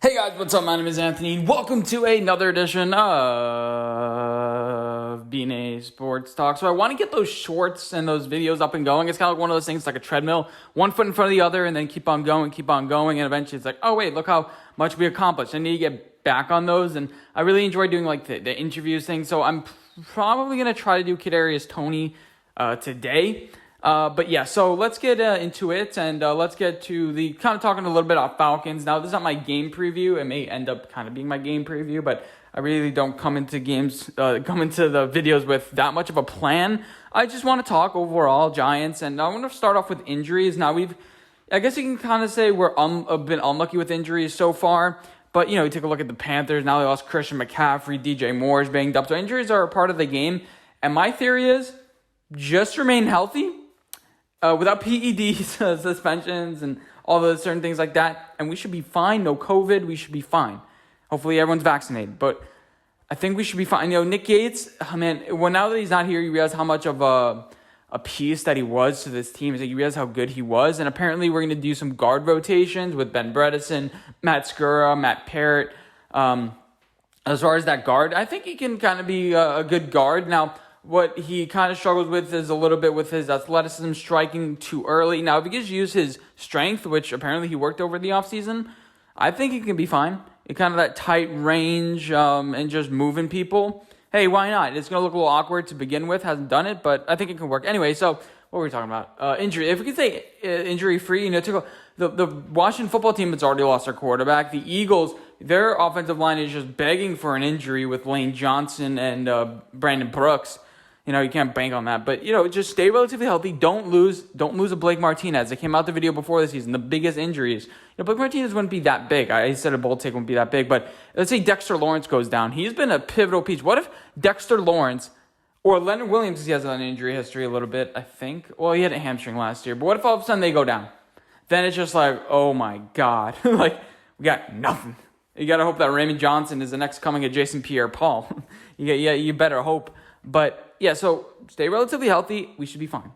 Hey guys, what's up? My name is Anthony. Welcome to another edition of BNA Sports Talk. So I want to get those shorts and those videos up and going. It's kind of like one of those things, like a treadmill, one foot in front of the other, and then keep on going, and eventually it's like, oh wait, look how much we accomplished. I need to get back on those, and I really enjoy doing like the interviews thing. So I'm probably gonna try to do Kadarius Toney today. But yeah, so let's get into it, and let's get to the kind of talking a little bit about Falcons. Now, this is not my game preview. It may end up kind of being my game preview, but I really don't come into the videos with that much of a plan. I just want to talk overall Giants, and I want to start off with injuries. Now, I guess you can kind of say we're been unlucky with injuries so far. But, you take a look at the Panthers. Now they lost Christian McCaffrey, DJ Moore's banged up. So injuries are a part of the game. And my theory is just remain healthy. Without PEDs, suspensions, and all those certain things like that. And we should be fine. No COVID. We should be fine. Hopefully everyone's vaccinated. But I think we should be fine. Nick Gates, man, well, now that he's not here, you realize how much of a piece that he was to this team. You realize how good he was. And apparently we're going to do some guard rotations with Ben Bredesen, Matt Skura, Matt Parrott. As far as that guard, I think he can kind of be a good guard. Now, what he kind of struggles with is a little bit with his athleticism, striking too early. Now, if he could use his strength, which apparently he worked over the offseason, I think he can be fine. Kind of that tight range and just moving people. Hey, why not? It's going to look a little awkward to begin with. Hasn't done it, but I think it can work. Anyway, so what were we talking about? Injury. If we could say injury-free, the Washington football team has already lost their quarterback. The Eagles, their offensive line is just begging for an injury with Lane Johnson and Brandon Brooks. You can't bank on that. But, just stay relatively healthy. Don't lose a Blake Martinez. It came out the video before the season. The biggest injuries. Blake Martinez wouldn't be that big. I said a bold take wouldn't be that big. But let's say Dexter Lawrence goes down. He's been a pivotal piece. What if Dexter Lawrence or Leonard Williams, he has an injury history a little bit, I think. Well, he had a hamstring last year. But what if all of a sudden they go down? Then it's just like, oh, my God. We got nothing. You got to hope that Raymond Johnson is the next coming of Jason Pierre-Paul. You better hope. But yeah, so stay relatively healthy. We should be fine.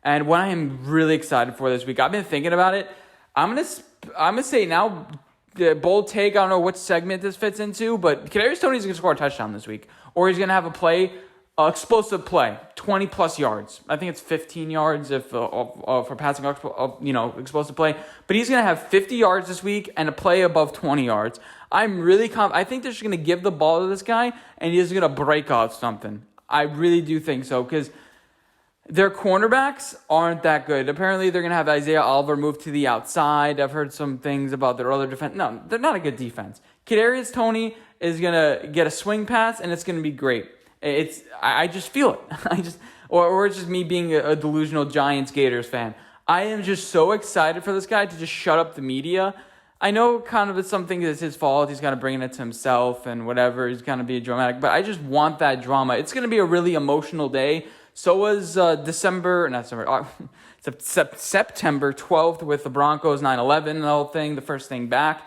And what I am really excited for this week, I've been thinking about it. I'm gonna say now, the bold take. I don't know which segment this fits into, but Kadarius Toney is gonna score a touchdown this week, or he's gonna have a play, explosive play, 20 plus yards. I think it's 15 yards if for passing, explosive play. But he's gonna have 50 yards this week and a play above 20 yards. I'm really confident. I think they're just gonna give the ball to this guy, and he's gonna break out something. I really do think so, because their cornerbacks aren't that good. Apparently, they're going to have Isaiah Oliver move to the outside. I've heard some things about their other defense. No, they're not a good defense. Kadarius Toney is going to get a swing pass, and it's going to be great. I just feel it. Or it's just me being a delusional Giants-Gators fan. I am just so excited for this guy to just shut up the media. I know kind of it's something that's his fault. He's kind of bringing it to himself and whatever. He's going to be dramatic. But I just want that drama. It's going to be a really emotional day. So was September 12th with the Broncos 9/11 and the whole thing, the first thing back.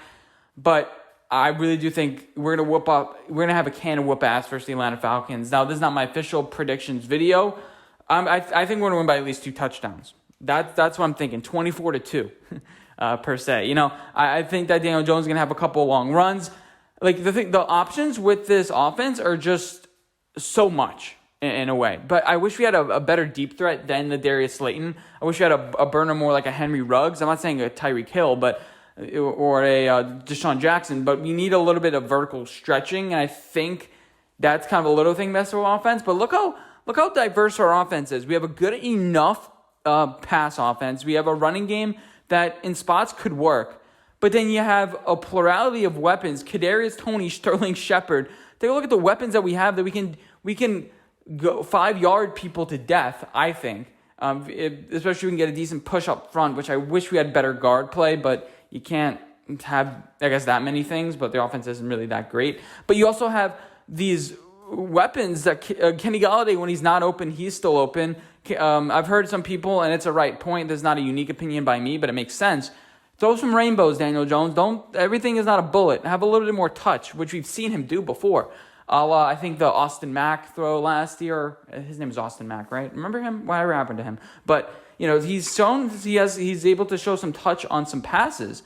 But I really do think we're going to have a can of whoop ass versus the Atlanta Falcons. Now, this is not my official predictions video. I think we're going to win by at least 2 touchdowns. That's what I'm thinking, 24-2. Per se. I think that Daniel Jones is going to have a couple long runs. The options with this offense are just so much in a way. But I wish we had a better deep threat than the Darius Slayton. I wish we had a burner more like a Henry Ruggs. I'm not saying a Tyreek Hill, or a Deshaun Jackson, but we need a little bit of vertical stretching, and I think that's kind of a little thing messed with offense. But look how diverse our offense is. We have a good enough pass offense. We have a running game that in spots could work. But then you have a plurality of weapons. Kadarius Toney, Sterling Shepard. Take a look at the weapons that we have that we can go 5-yard people to death, I think. Especially if we can get a decent push up front, which I wish we had better guard play, but you can't have, I guess, that many things, but the offense isn't really that great. But you also have these weapons that Kenny Golladay, when he's not open, he's still open. I've heard some people, and it's a right point. This is not a unique opinion by me, but it makes sense. Throw some rainbows, Daniel Jones. Everything is not a bullet. Have a little bit more touch, which we've seen him do before. I think the Austin Mack throw last year. His name is Austin Mack, right? Remember him? Whatever happened to him? But he's shown he's able to show some touch on some passes.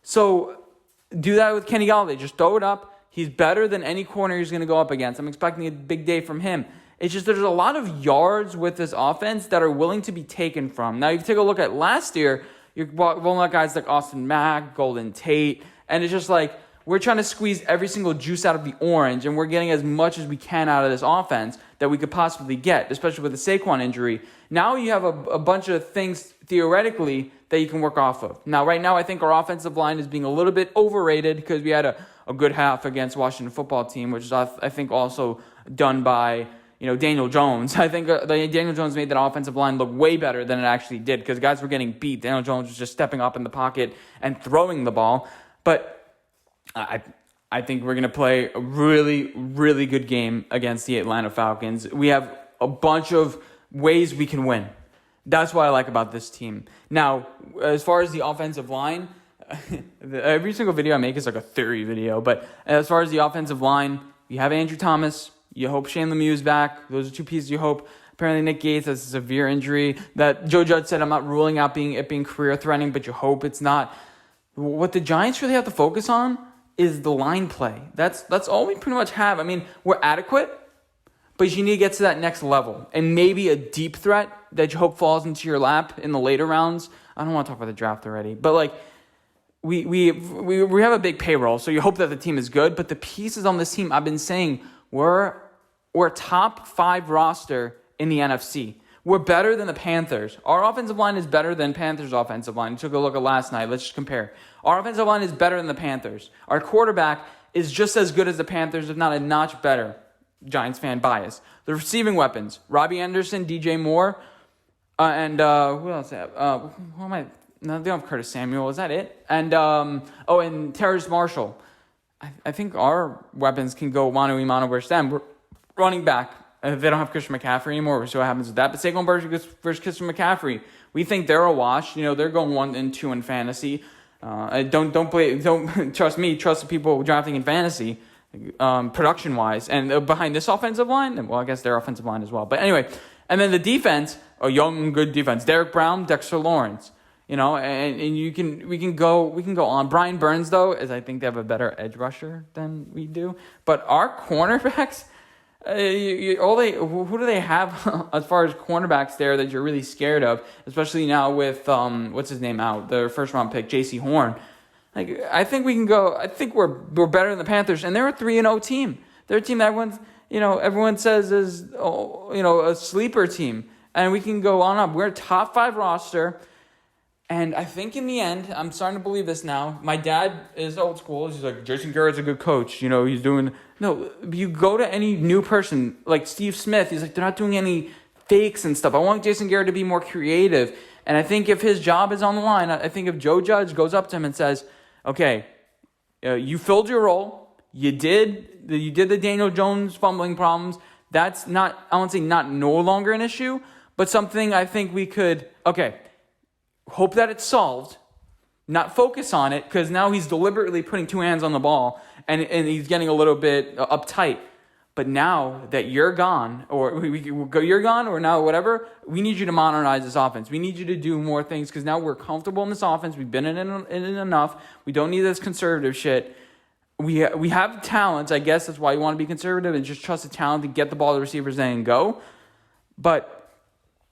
So Do that with Kenny Golladay. Just throw it up. He's better than any corner he's going to go up against. I'm expecting a big day from him. It's just there's a lot of yards with this offense that are willing to be taken from. Now, you take a look at last year, you're rolling out guys like Austin Mack, Golden Tate, and it's just like we're trying to squeeze every single juice out of the orange, and we're getting as much as we can out of this offense that we could possibly get, especially with the Saquon injury. Now you have a bunch of things, theoretically, that you can work off of. Now, right now, I think our offensive line is being a little bit overrated because we had a good half against Washington football team, which is, I think, also done by Daniel Jones. I think Daniel Jones made that offensive line look way better than it actually did because guys were getting beat. Daniel Jones was just stepping up in the pocket and throwing the ball. But I think we're going to play a really, really good game against the Atlanta Falcons. We have a bunch of ways we can win. That's what I like about this team. Now, as far as the offensive line, every single video I make is like a theory video. But as far as the offensive line, you have Andrew Thomas. You hope Shane Lemieux's back. Those are two pieces you hope. Apparently Nick Gates has a severe injury that Joe Judge said, I'm not ruling out it being career-threatening, but you hope it's not. What the Giants really have to focus on is the line play. That's all we pretty much have. I mean, we're adequate, but you need to get to that next level. And maybe a deep threat that you hope falls into your lap in the later rounds. I don't want to talk about the draft already, but like we have a big payroll, so you hope that the team is good. But the pieces on this team, I've been saying, we're a top 5 roster in the NFC. We're better than the Panthers. Our offensive line is better than Panthers' offensive line. You took a look at last night. Let's just compare. Our offensive line is better than the Panthers. Our quarterback is just as good as the Panthers, if not a notch better. Giants fan bias. The receiving weapons, Robbie Anderson, DJ Moore, and who else? Who am I? No, they don't have Curtis Samuel. Is that it? And and Terrace Marshall. I think our weapons can go mano a mano versus them. We're running back. They don't have Christian McCaffrey anymore. We'll see what happens with that. But Saquon Barkley versus Christian McCaffrey, we think they're a wash. They're going 1-2 in fantasy. Don't trust me. Trust the people drafting in fantasy, production wise. And behind this offensive line, well, I guess their offensive line as well. But anyway, and then the defense, a young, good defense. Derek Brown, Dexter Lawrence. And we can go on. Brian Burns, though, is I think they have a better edge rusher than we do. But our cornerbacks, who do they have as far as cornerbacks there that you're really scared of? Especially now with what's his name out, their first round pick, J.C. Horn. Like I think we can go. I think we're better than the Panthers, and they're a 3-0 team. They're a team that everyone says is a sleeper team, and we can go on up. We're a top 5 roster. And I think in the end, I'm starting to believe this now. My dad is old school. He's like, Jason Garrett's a good coach. He's doing... No, you go to any new person, like Steve Smith, he's like, they're not doing any fakes and stuff. I want Jason Garrett to be more creative. And I think if his job is on the line, I think if Joe Judge goes up to him and says, okay, you filled your role. You did the Daniel Jones fumbling problems. That's not, I won't say not no longer an issue, but something I think we could, hope that it's solved, not focus on it, because now he's deliberately putting 2 hands on the ball, and he's getting a little bit uptight. But now that you're gone, or you're gone, or now whatever, we need you to modernize this offense. We need you to do more things, because now we're comfortable in this offense. We've been in it enough. We don't need this conservative shit. We have talent. I guess that's why you want to be conservative and just trust the talent to get the ball to the receivers and go. But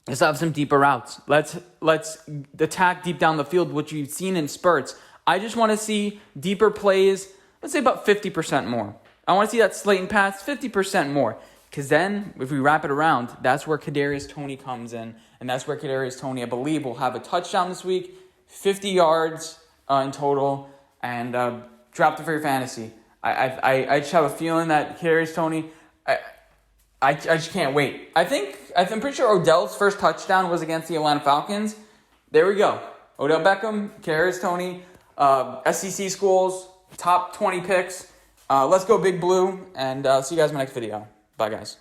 let's have some deeper routes. Let's attack deep down the field, which you've seen in spurts. I just want to see deeper plays, let's say about 50% more. I want to see that Slayton pass 50% more. Because then, if we wrap it around, that's where Kadarius Toney comes in. And that's where Kadarius Toney, I believe, will have a touchdown this week, 50 yards in total, and drop it for your fantasy. I just have a feeling that Kadarius Toney... I just can't wait. I'm pretty sure Odell's first touchdown was against the Atlanta Falcons. There we go. Odell Beckham, Kadarius Toney, SEC schools, top 20 picks. Let's go Big Blue, and see you guys in my next video. Bye, guys.